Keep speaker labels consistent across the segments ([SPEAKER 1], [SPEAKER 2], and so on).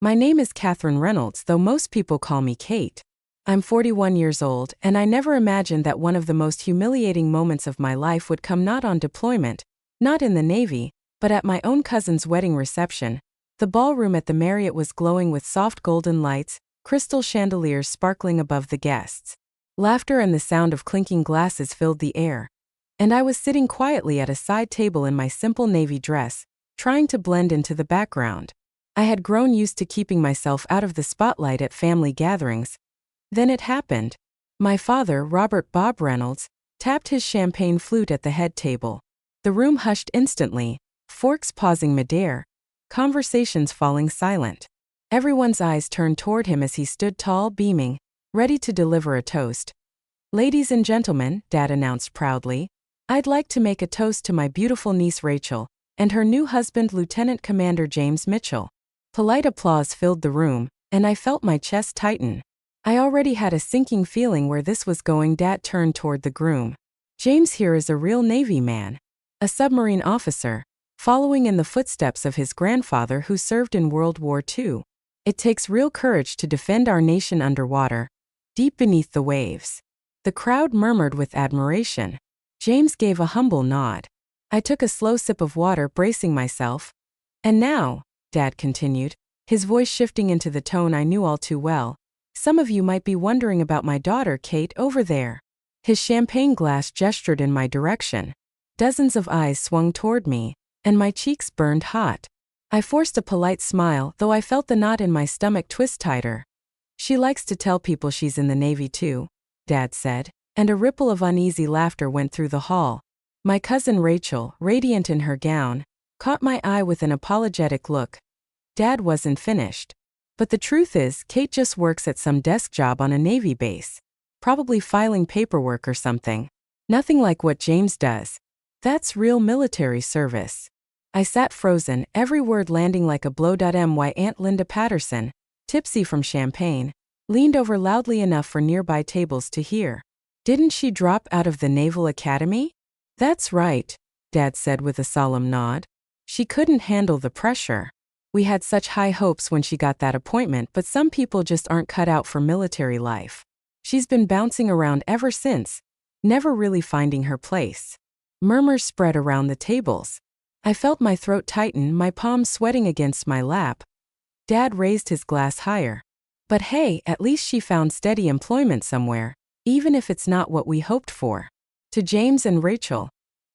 [SPEAKER 1] My name is Catherine Reynolds, though most people call me Kate. I'm 41 years old, and I never imagined that one of the most humiliating moments of my life would come not on deployment, not in the Navy, but at my own cousin's wedding reception. The ballroom at the Marriott was glowing with soft golden lights, crystal chandeliers sparkling above the guests. Laughter and the sound of clinking glasses filled the air. And I was sitting quietly at a side table in my simple navy dress, trying to blend into the background. I had grown used to keeping myself out of the spotlight at family gatherings. Then it happened. My father, Robert Bob Reynolds, tapped his champagne flute at the head table. The room hushed instantly, forks pausing midair, conversations falling silent. Everyone's eyes turned toward him as he stood tall, beaming, ready to deliver a toast. "Ladies and gentlemen," Dad announced proudly, "I'd like to make a toast to my beautiful niece Rachel and her new husband, Lieutenant Commander James Mitchell." Polite applause filled the room, and I felt my chest tighten. I already had a sinking feeling where this was going. Dad turned toward the groom. "James here is a real Navy man. A submarine officer, following in the footsteps of his grandfather who served in World War II. It takes real courage to defend our nation underwater, deep beneath the waves." The crowd murmured with admiration. James gave a humble nod. I took a slow sip of water, bracing myself. "And now," Dad continued, his voice shifting into the tone I knew all too well, "some of you might be wondering about my daughter Kate over there." His champagne glass gestured in my direction. Dozens of eyes swung toward me, and my cheeks burned hot. I forced a polite smile, though I felt the knot in my stomach twist tighter. "She likes to tell people she's in the Navy too," Dad said, and a ripple of uneasy laughter went through the hall. My cousin Rachel, radiant in her gown, caught my eye with an apologetic look. Dad wasn't finished. "But the truth is, Kate just works at some desk job on a Navy base. Probably filing paperwork or something. Nothing like what James does. That's real military service." I sat frozen, every word landing like a blow. My Aunt Linda Patterson, tipsy from champagne, leaned over loudly enough for nearby tables to hear. "Didn't she drop out of the Naval Academy?" "That's right," Dad said with a solemn nod. "She couldn't handle the pressure. We had such high hopes when she got that appointment, but some people just aren't cut out for military life. She's been bouncing around ever since, never really finding her place." Murmurs spread around the tables. I felt my throat tighten, my palms sweating against my lap. Dad raised his glass higher. "But hey, at least she found steady employment somewhere, even if it's not what we hoped for. To James and Rachel,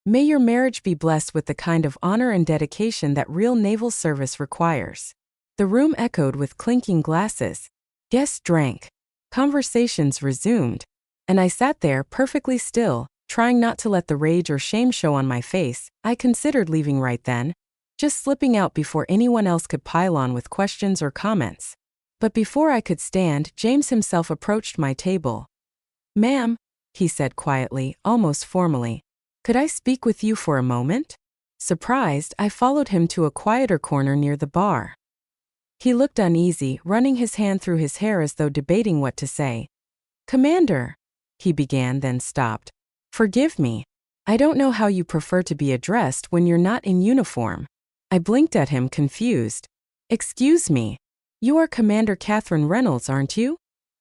[SPEAKER 1] may your marriage be blessed with the kind of honor and dedication that real naval service requires." The room echoed with clinking glasses. Guests drank. Conversations resumed. And I sat there, perfectly still, trying not to let the rage or shame show on my face. I considered leaving right then, just slipping out before anyone else could pile on with questions or comments. But before I could stand, James himself approached my table. "Ma'am," he said quietly, almost formally, "could I speak with you for a moment?" Surprised, I followed him to a quieter corner near the bar. He looked uneasy, running his hand through his hair as though debating what to say. "Commander," he began, then stopped. "Forgive me. I don't know how you prefer to be addressed when you're not in uniform." I blinked at him, confused. "Excuse me. You are Commander Catherine Reynolds, aren't you?"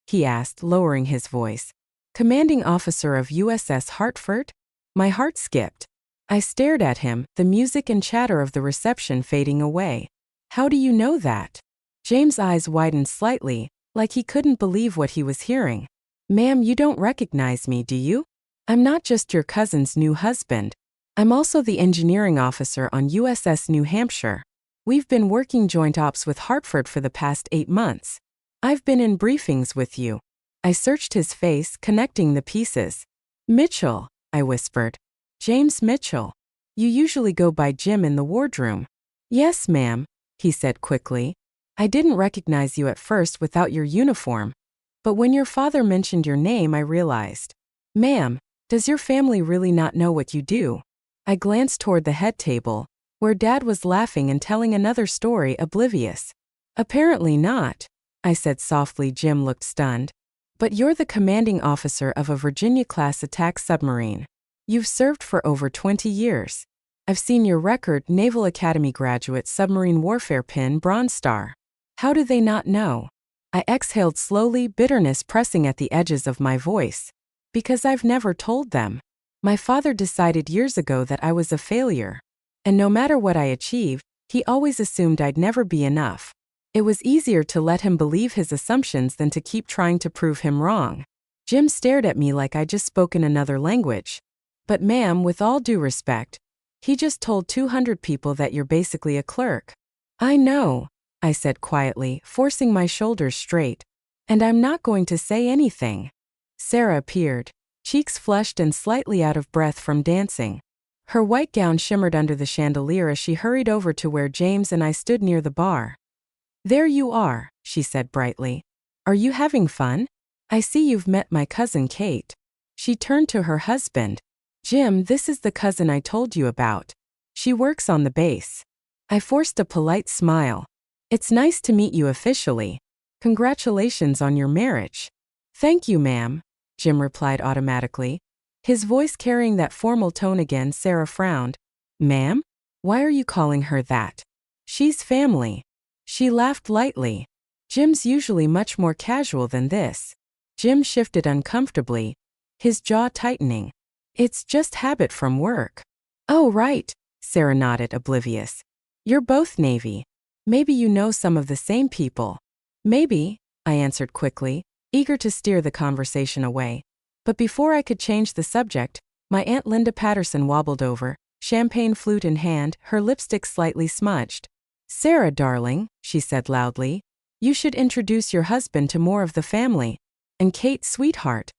[SPEAKER 1] he asked, lowering his voice. "Commanding officer of USS Hartford?" My heart skipped. I stared at him, the music and chatter of the reception fading away. "How do you know that?" James' eyes widened slightly, like he couldn't believe what he was hearing. "Ma'am, you don't recognize me, do you? I'm not just your cousin's new husband. I'm also the engineering officer on USS New Hampshire. We've been working joint ops with Hartford for the past 8 months. I've been in briefings with you." I searched his face, connecting the pieces. "Mitchell," I whispered. "James Mitchell. You usually go by Jim in the wardroom." "Yes, ma'am," he said quickly. "I didn't recognize you at first without your uniform. But when your father mentioned your name, I realized." "Ma'am, does your family really not know what you do?" I glanced toward the head table, where Dad was laughing and telling another story, oblivious. "Apparently not," I said softly. Jim looked stunned. "But you're the commanding officer of a Virginia-class attack submarine. You've served for over 20 years. I've seen your record, Naval Academy graduate, submarine warfare pin, Bronze Star. How do they not know? I exhaled slowly, bitterness pressing at the edges of my voice. Because I've never told them. My father decided years ago that I was a failure. And no matter what I achieved, he always assumed I'd never be enough. It was easier to let him believe his assumptions than to keep trying to prove him wrong. Jim stared at me like I just spoken another language. But ma'am, with all due respect, he just told 200 people that you're basically a clerk. I know, I said quietly, forcing my shoulders straight. And I'm not going to say anything. Sarah appeared, cheeks flushed and slightly out of breath from dancing. Her white gown shimmered under the chandelier as she hurried over to where James and I stood near the bar. There you are, she said brightly. Are you having fun? I see you've met my cousin Kate. She turned to her husband. Jim, this is the cousin I told you about. She works on the base. I forced a polite smile. It's nice to meet you officially. Congratulations on your marriage. Thank you, ma'am, Jim replied automatically. His voice carrying that formal tone again. Sarah frowned. Ma'am? Why are you calling her that? She's family. She laughed lightly. Jim's usually much more casual than this. Jim shifted uncomfortably, his jaw tightening. It's just habit from work. Oh, right, Sarah nodded, oblivious. You're both Navy. Maybe you know some of the same people. Maybe, I answered quickly, eager to steer the conversation away. But before I could change the subject, my Aunt Linda Patterson wobbled over, champagne flute in hand, her lipstick slightly smudged. Sarah, darling, she said loudly, you should introduce your husband to more of the family. And Kate, sweetheart,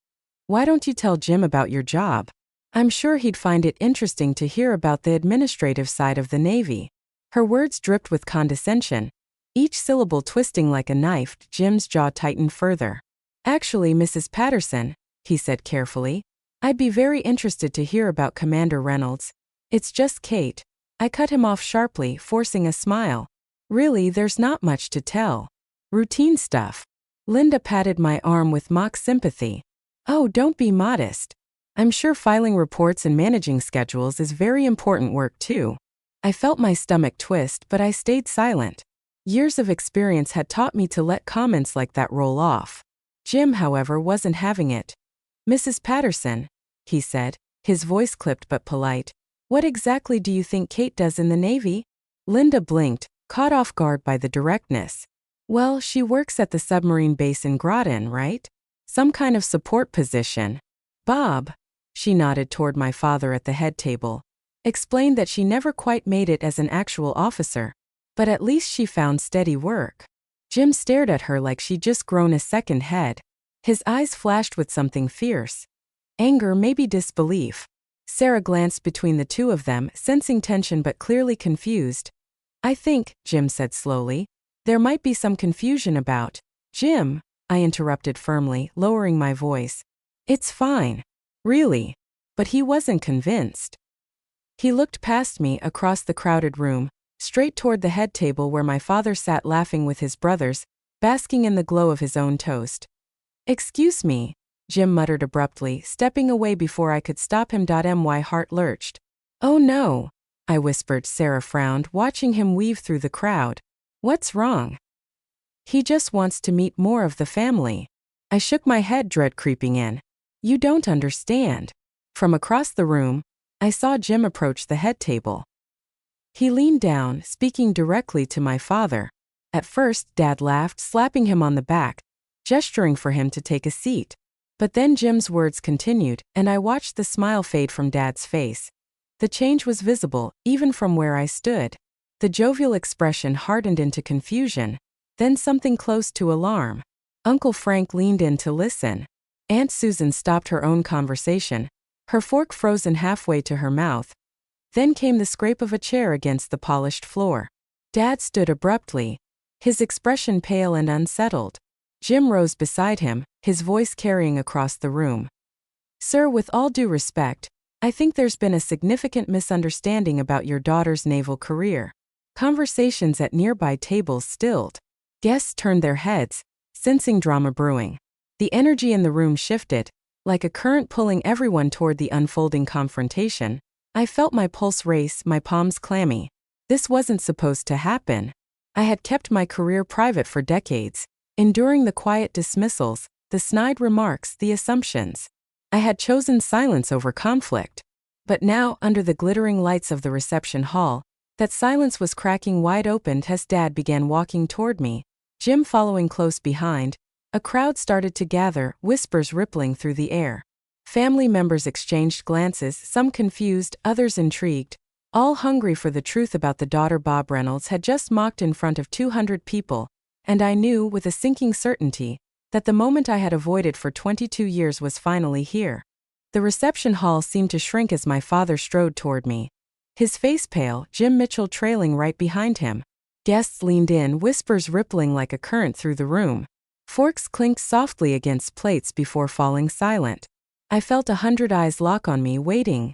[SPEAKER 1] why don't you tell Jim about your job? I'm sure he'd find it interesting to hear about the administrative side of the Navy. Her words dripped with condescension, each syllable twisting like a knife. Jim's jaw tightened further. Actually, Mrs. Patterson, he said carefully, I'd be very interested to hear about Commander Reynolds. It's just Kate. I cut him off sharply, forcing a smile. Really, there's not much to tell. Routine stuff. Linda patted my arm with mock sympathy. Oh, don't be modest. I'm sure filing reports and managing schedules is very important work too. I felt my stomach twist, but I stayed silent. Years of experience had taught me to let comments like that roll off. Jim, however, wasn't having it. Mrs. Patterson, he said, his voice clipped but polite. What exactly do you think Kate does in the Navy? Linda blinked, caught off guard by the directness. Well, she works at the submarine base in Groton, right? Some kind of support position. Bob, she nodded toward my father at the head table, explained that she never quite made it as an actual officer, but at least she found steady work. Jim stared at her like she'd just grown a second head. His eyes flashed with something fierce. Anger, maybe disbelief. Sarah glanced between the two of them, sensing tension but clearly confused. I think, Jim said slowly, there might be some confusion about. Jim, I interrupted firmly, lowering my voice. It's fine. Really. But he wasn't convinced. He looked past me across the crowded room, straight toward the head table where my father sat laughing with his brothers, basking in the glow of his own toast. Excuse me, Jim muttered abruptly, stepping away before I could stop him. My heart lurched. Oh no, I whispered. Sarah frowned, watching him weave through the crowd. What's wrong? He just wants to meet more of the family. I shook my head, dread creeping in. You don't understand. From across the room, I saw Jim approach the head table. He leaned down, speaking directly to my father. At first, Dad laughed, slapping him on the back, gesturing for him to take a seat. But then Jim's words continued, and I watched the smile fade from Dad's face. The change was visible, even from where I stood. The jovial expression hardened into confusion, then something close to alarm. Uncle Frank leaned in to listen. Aunt Susan stopped her own conversation, her fork frozen halfway to her mouth. Then came the scrape of a chair against the polished floor. Dad stood abruptly, his expression pale and unsettled. Jim rose beside him, his voice carrying across the room. Sir, with all due respect, I think there's been a significant misunderstanding about your daughter's naval career. Conversations at nearby tables stilled. Guests turned their heads, sensing drama brewing. The energy in the room shifted, like a current pulling everyone toward the unfolding confrontation. I felt my pulse race, my palms clammy. This wasn't supposed to happen. I had kept my career private for decades, enduring the quiet dismissals, the snide remarks, the assumptions. I had chosen silence over conflict. But now, under the glittering lights of the reception hall, that silence was cracking wide open as Dad began walking toward me, Jim following close behind. A crowd started to gather, whispers rippling through the air. Family members exchanged glances, some confused, others intrigued, all hungry for the truth about the daughter Bob Reynolds had just mocked in front of 200 people, and I knew, with a sinking certainty, that the moment I had avoided for 22 years was finally here. The reception hall seemed to shrink as my father strode toward me. His face pale, Jim Mitchell trailing right behind him. Guests leaned in, whispers rippling like a current through the room. Forks clinked softly against plates before falling silent. I felt 100 eyes lock on me, waiting.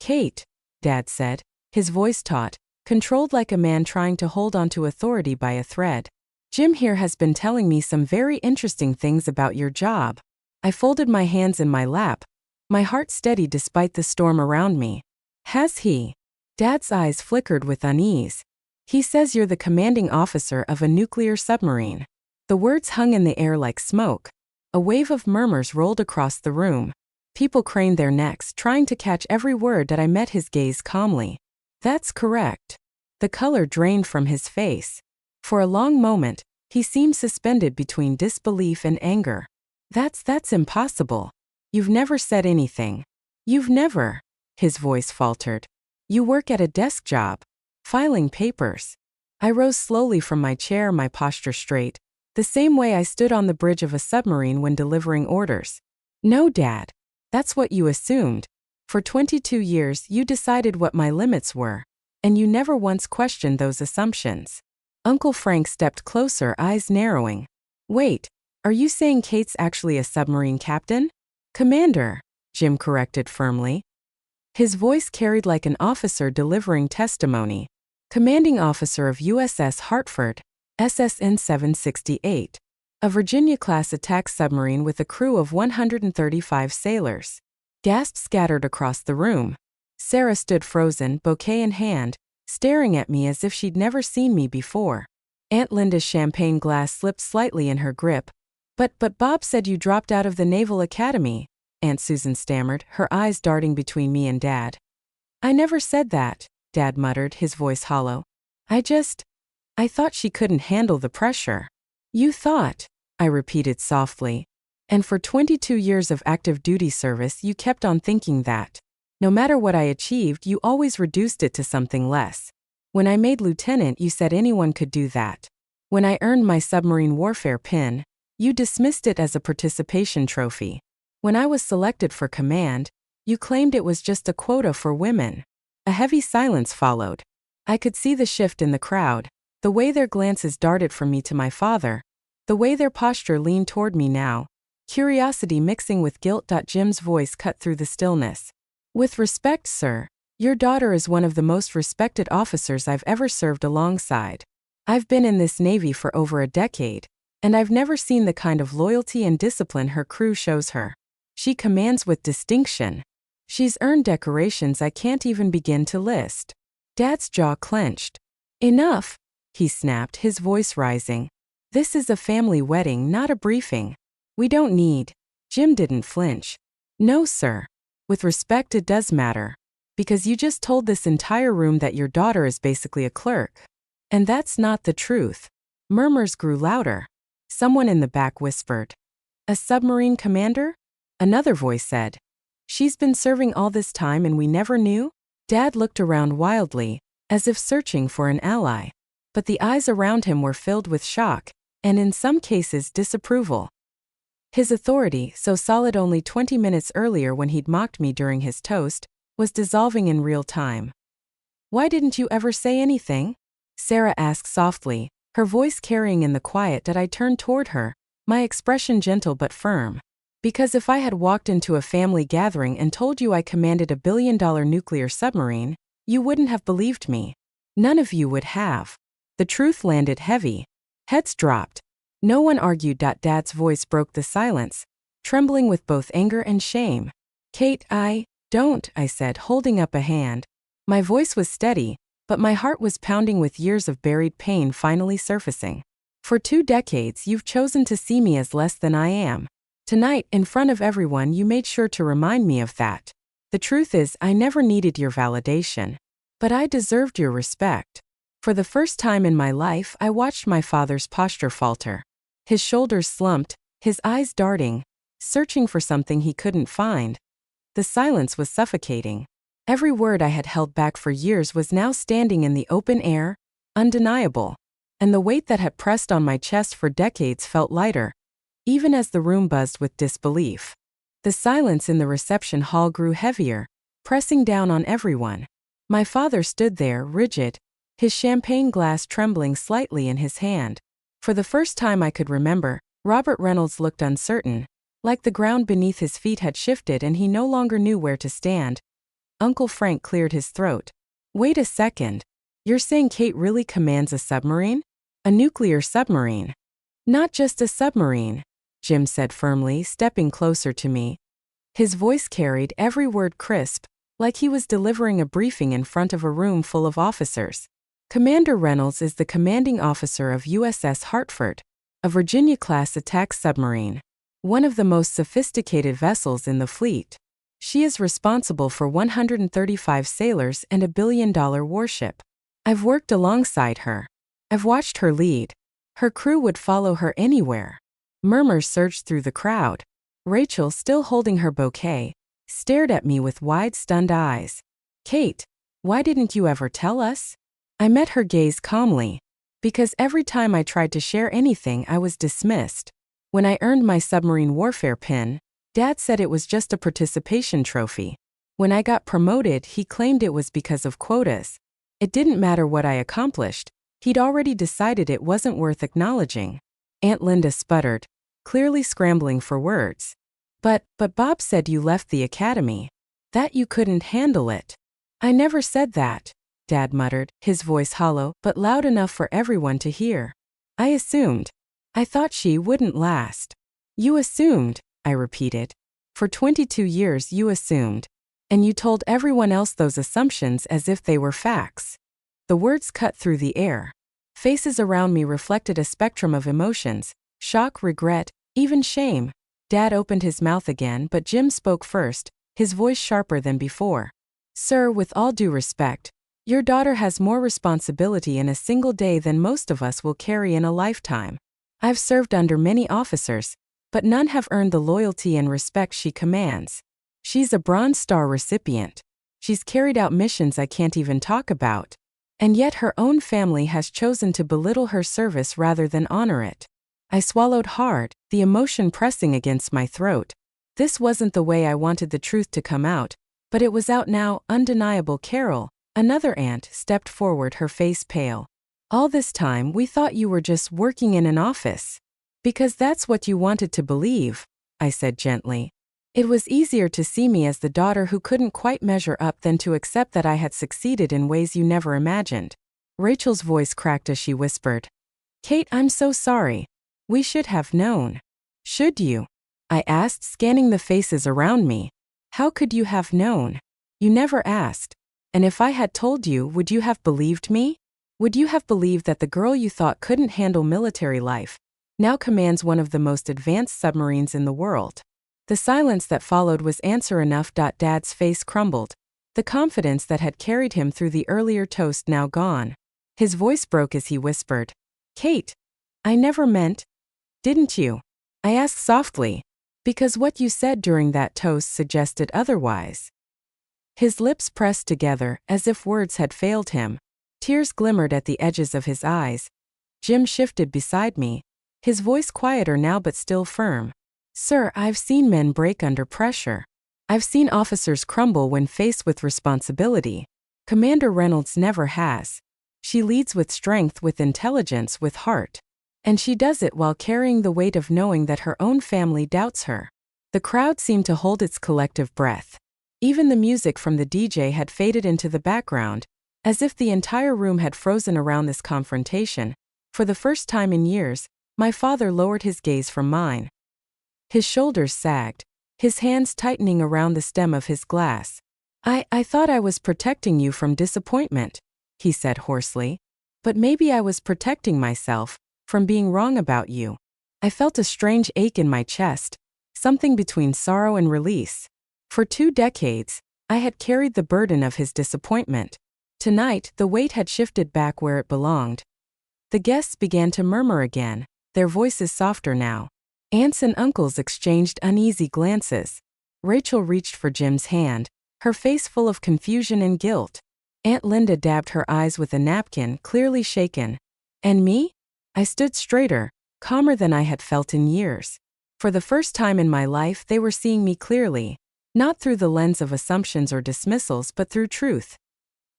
[SPEAKER 1] "Kate," Dad said, his voice taut, controlled like a man trying to hold onto authority by a thread. "Jim here has been telling me some very interesting things about your job." I folded my hands in my lap, my heart steady despite the storm around me. "Has he?" Dad's eyes flickered with unease. "He says you're the commanding officer of a nuclear submarine." The words hung in the air like smoke. A wave of murmurs rolled across the room. People craned their necks, trying to catch every word that I met his gaze calmly. "That's correct." The color drained from his face. For a long moment, he seemed suspended between disbelief and anger. That's impossible. You've never said anything. You've never." His voice faltered. "You work at a desk job. Filing papers." I rose slowly from my chair, my posture straight, the same way I stood on the bridge of a submarine when delivering orders. "No, Dad. That's what you assumed. For 22 years you decided what my limits were, and you never once questioned those assumptions." Uncle Frank stepped closer, eyes narrowing. "Wait, are you saying Kate's actually a submarine captain?" "Commander," Jim corrected firmly. His voice carried like an officer delivering testimony. "Commanding officer of USS Hartford, SSN 768. A Virginia-class attack submarine with a crew of 135 sailors." Gasps scattered across the room. Sarah stood frozen, bouquet in hand, staring at me as if she'd never seen me before. Aunt Linda's champagne glass slipped slightly in her grip. But Bob said you dropped out of the Naval Academy," Aunt Susan stammered, her eyes darting between me and Dad. "I never said that," Dad muttered, his voice hollow. I thought she couldn't handle the pressure." "You thought," I repeated softly. "And for 22 years of active duty service you kept on thinking that. No matter what I achieved, you always reduced it to something less. When I made lieutenant, you said anyone could do that. When I earned my submarine warfare pin, you dismissed it as a participation trophy. When I was selected for command, you claimed it was just a quota for women." A heavy silence followed. I could see the shift in the crowd, the way their glances darted from me to my father, the way their posture leaned toward me now, curiosity mixing with guilt. Jim's voice cut through the stillness. "With respect, sir, your daughter is one of the most respected officers I've ever served alongside. I've been in this Navy for over a decade, and I've never seen the kind of loyalty and discipline her crew shows her. She commands with distinction. She's earned decorations I can't even begin to list." Dad's jaw clenched. "Enough," he snapped, his voice rising. "This is a family wedding, not a briefing. We don't need—" Jim didn't flinch. "No, sir. With respect, it does matter. Because you just told this entire room that your daughter is basically a clerk. And that's not the truth." Murmurs grew louder. Someone in the back whispered, "A submarine commander?" Another voice said, "She's been serving all this time and we never knew?" Dad looked around wildly, as if searching for an ally. But the eyes around him were filled with shock, and in some cases disapproval. His authority, so solid only 20 minutes earlier when he'd mocked me during his toast, was dissolving in real time. "Why didn't you ever say anything?" Sarah asked softly, her voice carrying in the quiet that I turned toward her, my expression gentle but firm. "Because if I had walked into a family gathering and told you I commanded a billion-dollar nuclear submarine, you wouldn't have believed me. None of you would have." The truth landed heavy. Heads dropped. No one argued. Dad's voice broke the silence, trembling with both anger and shame. "Kate, I don't," I said, holding up a hand. My voice was steady, but my heart was pounding with years of buried pain finally surfacing. For 2 decades, you've chosen to see me as less than I am. Tonight, in front of everyone, you made sure to remind me of that. The truth is, I never needed your validation. But I deserved your respect. For the first time in my life, I watched my father's posture falter. His shoulders slumped, his eyes darting, searching for something he couldn't find. The silence was suffocating. Every word I had held back for years was now standing in the open air, undeniable. And the weight that had pressed on my chest for decades felt lighter, even as the room buzzed with disbelief. The silence in the reception hall grew heavier, pressing down on everyone. My father stood there, rigid, his champagne glass trembling slightly in his hand. For the first time I could remember, Robert Reynolds looked uncertain, like the ground beneath his feet had shifted and he no longer knew where to stand. Uncle Frank cleared his throat. Wait a second. You're saying Kate really commands a submarine? A nuclear submarine? Not just a submarine, Jim said firmly, stepping closer to me. His voice carried every word crisp, like he was delivering a briefing in front of a room full of officers. Commander Reynolds is the commanding officer of USS Hartford, a Virginia-class attack submarine, one of the most sophisticated vessels in the fleet. She is responsible for 135 sailors and a billion-dollar warship. I've worked alongside her. I've watched her lead. Her crew would follow her anywhere. Murmurs surged through the crowd. Rachel, still holding her bouquet, stared at me with wide, stunned eyes. Kate, why didn't you ever tell us? I met her gaze calmly. Because every time I tried to share anything, I was dismissed. When I earned my submarine warfare pin, Dad said it was just a participation trophy. When I got promoted, he claimed it was because of quotas. It didn't matter what I accomplished. He'd already decided it wasn't worth acknowledging. Aunt Linda sputtered, clearly scrambling for words. But Bob said you left the academy. That you couldn't handle it. I never said that, Dad muttered, his voice hollow but loud enough for everyone to hear. I assumed. I thought she wouldn't last. You assumed, I repeated. For 22 years you assumed. And you told everyone else those assumptions as if they were facts. The words cut through the air. Faces around me reflected a spectrum of emotions, shock, regret, even shame. Dad opened his mouth again, but Jim spoke first, his voice sharper than before. Sir, with all due respect, your daughter has more responsibility in a single day than most of us will carry in a lifetime. I've served under many officers, but none have earned the loyalty and respect she commands. She's a Bronze Star recipient. She's carried out missions I can't even talk about. And yet her own family has chosen to belittle her service rather than honor it. I swallowed hard, the emotion pressing against my throat. This wasn't the way I wanted the truth to come out, but it was out now, undeniable. Carol, another aunt, stepped forward, her face pale. All this time we thought you were just working in an office. Because that's what you wanted to believe, I said gently. It was easier to see me as the daughter who couldn't quite measure up than to accept that I had succeeded in ways you never imagined. Rachel's voice cracked as she whispered. Kate, I'm so sorry. We should have known. Should you? I asked, scanning the faces around me. How could you have known? You never asked. And if I had told you, would you have believed me? Would you have believed that the girl you thought couldn't handle military life now commands one of the most advanced submarines in the world? The silence that followed was answer enough. Dad's face crumbled. The confidence that had carried him through the earlier toast now gone. His voice broke as he whispered. Kate, I never meant. Didn't you? I asked softly. Because what you said during that toast suggested otherwise. His lips pressed together as if words had failed him. Tears glimmered at the edges of his eyes. Jim shifted beside me, his voice quieter now but still firm. Sir, I've seen men break under pressure. I've seen officers crumble when faced with responsibility. Commander Reynolds never has. She leads with strength, with intelligence, with heart. And she does it while carrying the weight of knowing that her own family doubts her. The crowd seemed to hold its collective breath. Even the music from the DJ had faded into the background, as if the entire room had frozen around this confrontation. For the first time in years, my father lowered his gaze from mine. His shoulders sagged, his hands tightening around the stem of his glass. I thought I was protecting you from disappointment. he said hoarsely. But maybe I was protecting myself from being wrong about you. I felt a strange ache in my chest, something between sorrow and release. For 2 decades, I had carried the burden of his disappointment. Tonight, the weight had shifted back where it belonged. The guests began to murmur again, their voices softer now. Aunts and uncles exchanged uneasy glances. Rachel reached for Jim's hand, her face full of confusion and guilt. Aunt Linda dabbed her eyes with a napkin, clearly shaken. And me? I stood straighter, calmer than I had felt in years. For the first time in my life, they were seeing me clearly, not through the lens of assumptions or dismissals but through truth.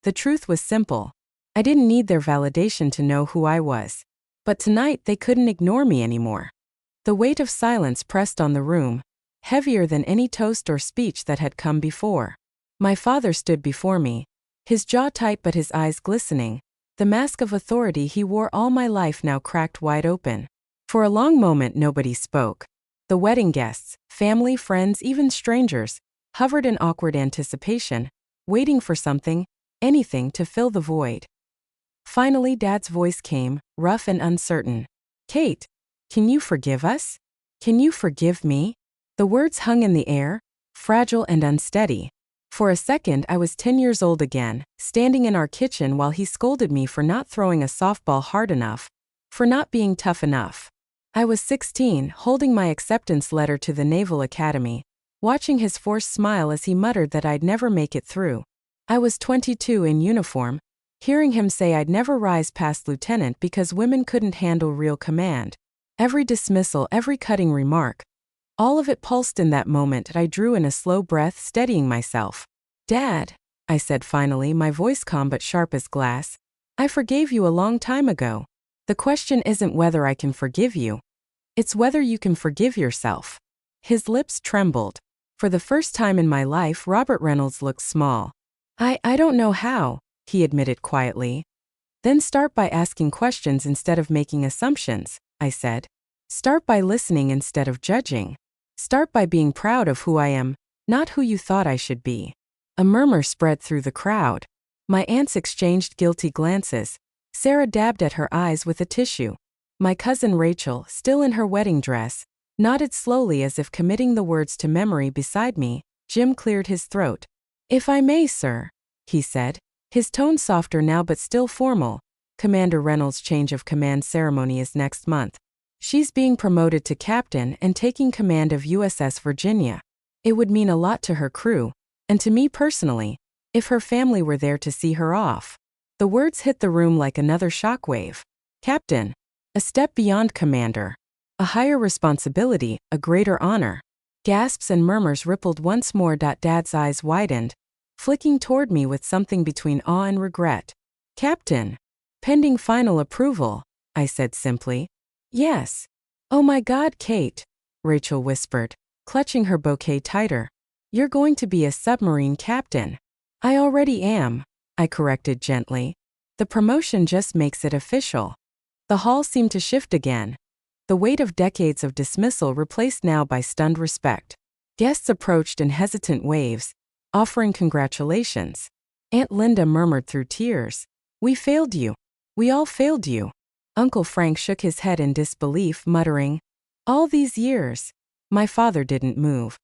[SPEAKER 1] The truth was simple. I didn't need their validation to know who I was. But tonight they couldn't ignore me anymore. The weight of silence pressed on the room, heavier than any toast or speech that had come before. My father stood before me, his jaw tight but his eyes glistening. The mask of authority he wore all my life now cracked wide open. For a long moment nobody spoke. The wedding guests, family, friends, even strangers, hovered in awkward anticipation, waiting for something, anything to fill the void. Finally Dad's voice came, rough and uncertain. "Kate, can you forgive us? Can you forgive me?" The words hung in the air, fragile and unsteady. For a second I was 10 years old again, standing in our kitchen while he scolded me for not throwing a softball hard enough, for not being tough enough. I was 16, holding my acceptance letter to the Naval Academy, watching his forced smile as he muttered that I'd never make it through. I was 22 in uniform, hearing him say I'd never rise past lieutenant because women couldn't handle real command. Every dismissal, every cutting remark, all of it pulsed in that moment. I drew in a slow breath, steadying myself. "Dad," I said finally, my voice calm but sharp as glass, "I forgave you a long time ago. The question isn't whether I can forgive you. It's whether you can forgive yourself." His lips trembled. For the first time in my life, Robert Reynolds looked small. I don't know how," he admitted quietly. "Then start by asking questions instead of making assumptions," I said. "Start by listening instead of judging. Start by being proud of who I am, not who you thought I should be." A murmur spread through the crowd. My aunts exchanged guilty glances. Sarah dabbed at her eyes with a tissue. My cousin Rachel, still in her wedding dress, nodded slowly as if committing the words to memory. Beside me, Jim cleared his throat. "If I may, sir," he said, his tone softer now but still formal. "Commander Reynolds' change of command ceremony is next month. She's being promoted to captain and taking command of USS Virginia. It would mean a lot to her crew, and to me personally, if her family were there to see her off." The words hit the room like another shockwave. Captain. A step beyond commander. A higher responsibility, a greater honor. Gasps and murmurs rippled once more. Dad's eyes widened, flicking toward me with something between awe and regret. "Captain. Pending final approval," I said simply. "Yes." "Oh my God, Kate," Rachel whispered, clutching her bouquet tighter. "You're going to be a submarine captain." "I already am," I corrected gently. "The promotion just makes it official." The hall seemed to shift again. The weight of decades of dismissal replaced now by stunned respect. Guests approached in hesitant waves, offering congratulations. Aunt Linda murmured through tears, "We failed you. We all failed you." Uncle Frank shook his head in disbelief, muttering, "All these years." My father didn't move.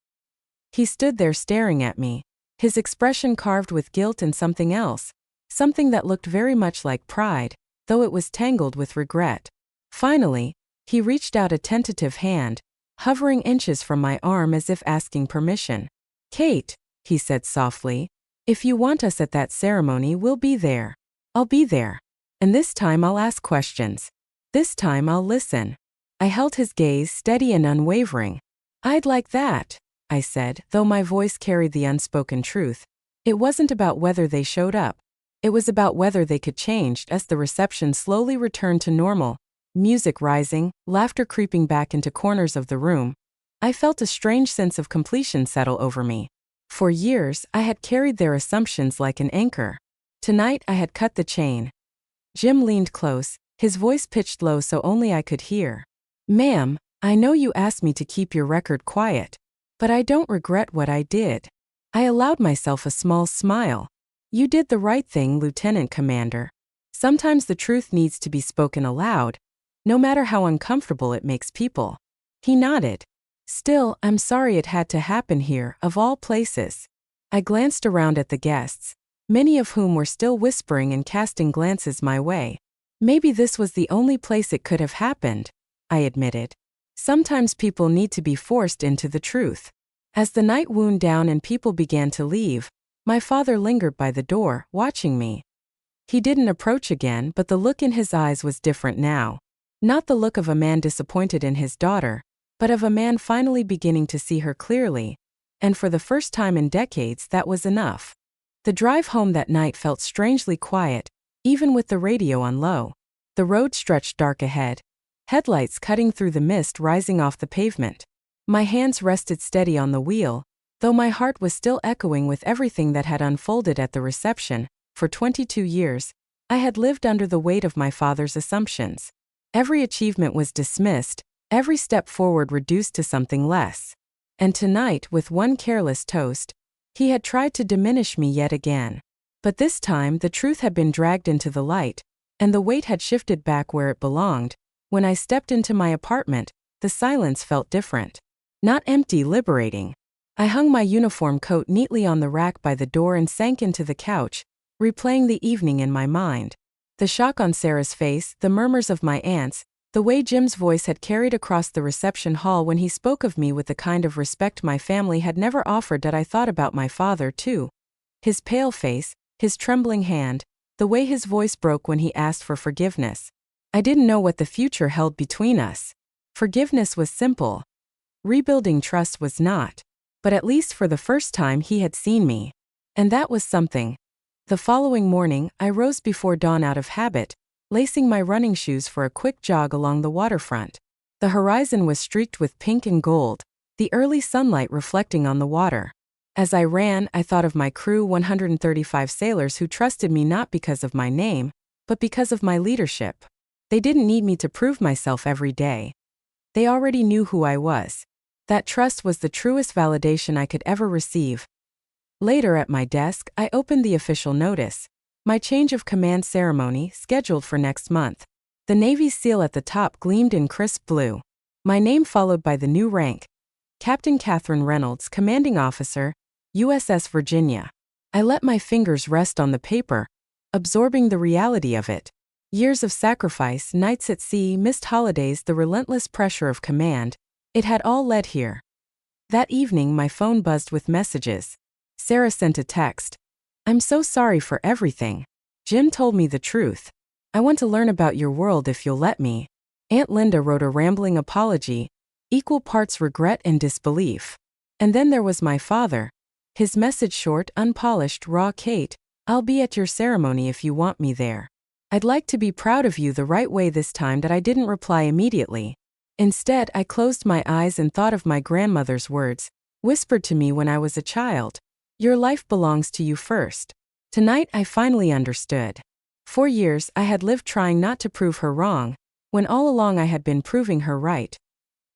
[SPEAKER 1] He stood there staring at me, his expression carved with guilt and something else, something that looked very much like pride, though it was tangled with regret. Finally, he reached out a tentative hand, hovering inches from my arm as if asking permission. "Kate," he said softly, "if you want us at that ceremony, we'll be there. I'll be there. And this time I'll ask questions. This time I'll listen." I held his gaze steady and unwavering. "I'd like that," I said, though my voice carried the unspoken truth. It wasn't about whether they showed up. It was about whether they could change. As the reception slowly returned to normal, music rising, laughter creeping back into corners of the room, I felt a strange sense of completion settle over me. For years, I had carried their assumptions like an anchor. Tonight, I had cut the chain. Jim leaned close, his voice pitched low so only I could hear. "Ma'am, I know you asked me to keep your record quiet, but I don't regret what I did." I allowed myself a small smile. You did the right thing, Lieutenant Commander. Sometimes the truth needs to be spoken aloud, no matter how uncomfortable it makes people. He nodded. Still, I'm sorry it had to happen here, of all places. I glanced around at the guests, many of whom were still whispering and casting glances my way. Maybe this was the only place it could have happened, I admitted. Sometimes people need to be forced into the truth. As the night wound down and people began to leave, my father lingered by the door, watching me. He didn't approach again, but the look in his eyes was different now. Not the look of a man disappointed in his daughter, but of a man finally beginning to see her clearly. And for the first time in decades, that was enough. The drive home that night felt strangely quiet, even with the radio on low. The road stretched dark ahead, headlights cutting through the mist rising off the pavement. My hands rested steady on the wheel, though my heart was still echoing with everything that had unfolded at the reception. For 22 years, I had lived under the weight of my father's assumptions. Every achievement was dismissed, every step forward reduced to something less. And tonight, with one careless toast, he had tried to diminish me yet again. But this time the truth had been dragged into the light, and the weight had shifted back where it belonged. When I stepped into my apartment, the silence felt different. Not empty, liberating. I hung my uniform coat neatly on the rack by the door and sank into the couch, replaying the evening in my mind. The shock on Sarah's face, the murmurs of my aunts, the way Jim's voice had carried across the reception hall when he spoke of me with the kind of respect my family had never offered. That I thought about my father too. His pale face, his trembling hand, the way his voice broke when he asked for forgiveness. I didn't know what the future held between us. Forgiveness was simple. Rebuilding trust was not. But at least for the first time he had seen me. And that was something. The following morning, I rose before dawn out of habit, lacing my running shoes for a quick jog along the waterfront. The horizon was streaked with pink and gold, the early sunlight reflecting on the water. As I ran, I thought of my crew, 135 sailors who trusted me not because of my name, but because of my leadership. They didn't need me to prove myself every day. They already knew who I was. That trust was the truest validation I could ever receive. Later at my desk, I opened the official notice. My change of command ceremony, scheduled for next month. The Navy's seal at the top gleamed in crisp blue. My name followed by the new rank. Captain Catherine Reynolds, Commanding Officer, USS Virginia. I let my fingers rest on the paper, absorbing the reality of it. Years of sacrifice, nights at sea, missed holidays, the relentless pressure of command. It had all led here. That evening my phone buzzed with messages. Sarah sent a text. I'm so sorry for everything. Jim told me the truth. I want to learn about your world if you'll let me. Aunt Linda wrote a rambling apology, equal parts regret and disbelief. And then there was my father. His message short, unpolished, raw. Kate, I'll be at your ceremony if you want me there. I'd like to be proud of you the right way this time. That I didn't reply immediately. Instead, I closed my eyes and thought of my grandmother's words, whispered to me when I was a child. Your life belongs to you first. Tonight I finally understood. For years I had lived trying not to prove her wrong, when all along I had been proving her right.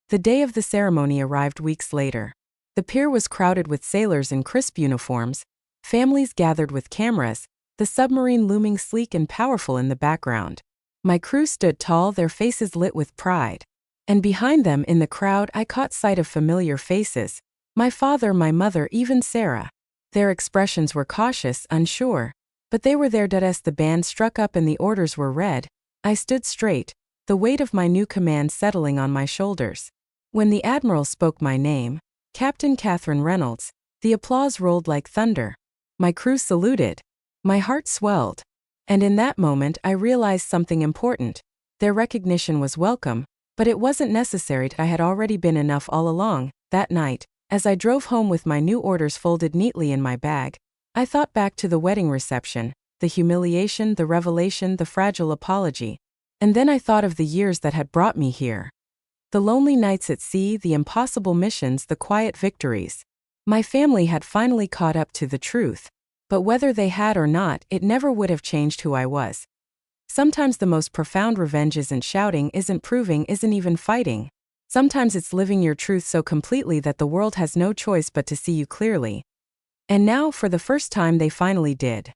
[SPEAKER 1] The day of the ceremony arrived weeks later. The pier was crowded with sailors in crisp uniforms, families gathered with cameras, the submarine looming sleek and powerful in the background. My crew stood tall, their faces lit with pride. And behind them in the crowd I caught sight of familiar faces. My father, my mother, even Sarah. Their expressions were cautious, unsure. But they were there. As the band struck up and the orders were read, I stood straight, the weight of my new command settling on my shoulders. When the Admiral spoke my name, Captain Catherine Reynolds, the applause rolled like thunder. My crew saluted. My heart swelled. And in that moment I realized something important. Their recognition was welcome, but it wasn't necessary. I had already been enough all along. That night, as I drove home with my new orders folded neatly in my bag, I thought back to the wedding reception, the humiliation, the revelation, the fragile apology. And then I thought of the years that had brought me here. The lonely nights at sea, the impossible missions, the quiet victories. My family had finally caught up to the truth. But whether they had or not, it never would have changed who I was. Sometimes the most profound revenge isn't shouting, isn't proving, isn't even fighting. Sometimes it's living your truth so completely that the world has no choice but to see you clearly. And now, for the first time, they finally did.